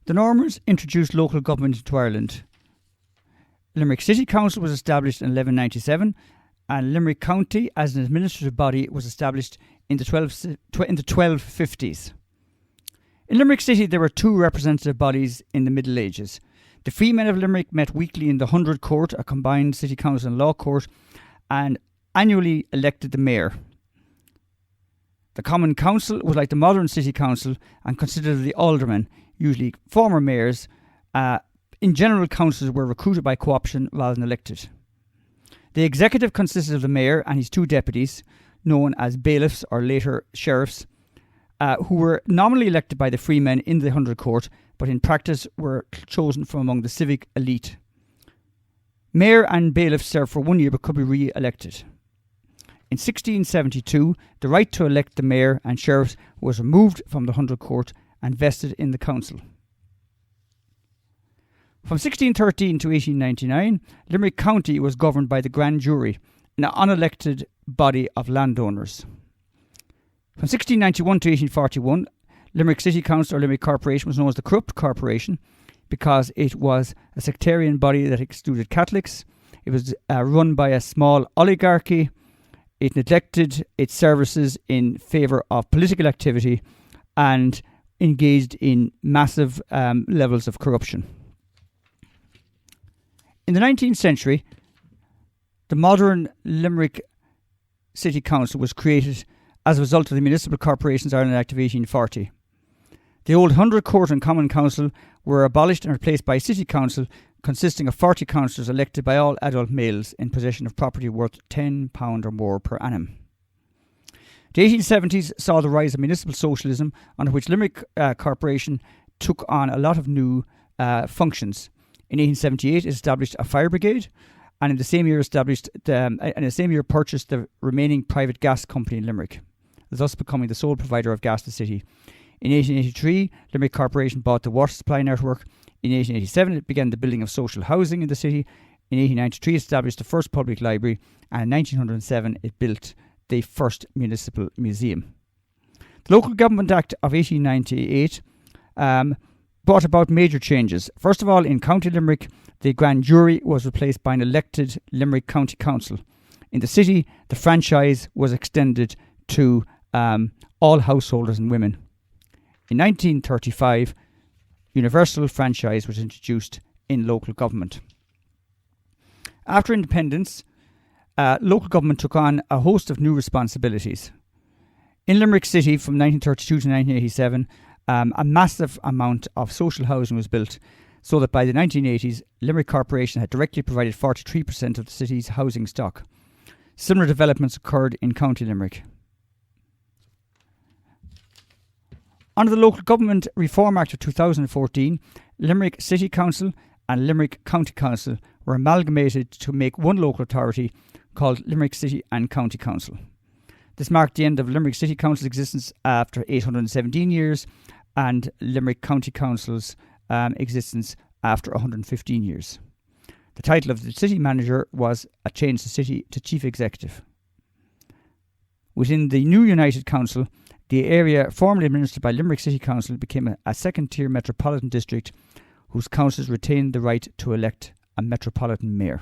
The Normans introduced local government into Ireland. Limerick City Council was established in 1197, and Limerick County as an administrative body was established in the 1250s. In Limerick City there were two representative bodies in the Middle Ages. The Freemen of Limerick met weekly in the 100 Court, a combined city council and law court, and annually elected the mayor. The Common Council was like the modern city council and consisted of the aldermen, usually former mayors. In general, councils were recruited by co-option rather than elected. The executive consisted of the mayor and his two deputies, known as bailiffs or later sheriffs, who were nominally elected by the freemen in the 100 Court, but in practice were chosen from among the civic elite. Mayor and bailiffs served for 1 year but could be re-elected. In 1672, the right to elect the mayor and sheriffs was removed from the 100 Court and vested in the council. From 1613 to 1899, Limerick County was governed by the Grand Jury, an unelected body of landowners. From 1691 to 1841, Limerick City Council or Limerick Corporation was known as the Corrupt Corporation because it was a sectarian body that excluded Catholics. It was run by a small oligarchy. It neglected its services in favour of political activity and engaged in massive levels of corruption. In the 19th century, the modern Limerick City Council was created as a result of the Municipal Corporations Ireland Act of 1840. The old 100 Court and Common Council were abolished and replaced by a City Council consisting of 40 councillors elected by all adult males in possession of property worth £10 or more per annum. The 1870s saw the rise of municipal socialism, under which Limerick Corporation took on a lot of new functions. In 1878, it established a fire brigade, and in the same year purchased the remaining private gas company in Limerick, thus becoming the sole provider of gas to the city. In 1883, Limerick Corporation bought the water supply network. In 1887, it began the building of social housing in the city. In 1893, it established the first public library, and in 1907, it built the first municipal museum. The Local Government Act of 1898 brought about major changes. First of all, in County Limerick, the Grand Jury was replaced by an elected Limerick County Council. In the city, the franchise was extended to all householders and women. In 1935, universal franchise was introduced in local government. After independence, local government took on a host of new responsibilities. In Limerick City from 1932 to 1987, a massive amount of social housing was built, so that by the 1980s, Limerick Corporation had directly provided 43% of the city's housing stock. Similar developments occurred in County Limerick. Under the Local Government Reform Act of 2014, Limerick City Council and Limerick County Council were amalgamated to make one local authority called Limerick City and County Council. This marked the end of Limerick City Council's existence after 817 years and Limerick County Council's existence after 115 years. The title of the city manager was changed the city to chief executive. Within the new United Council, the area formerly administered by Limerick City Council became a second-tier metropolitan district whose councils retained the right to elect a metropolitan mayor.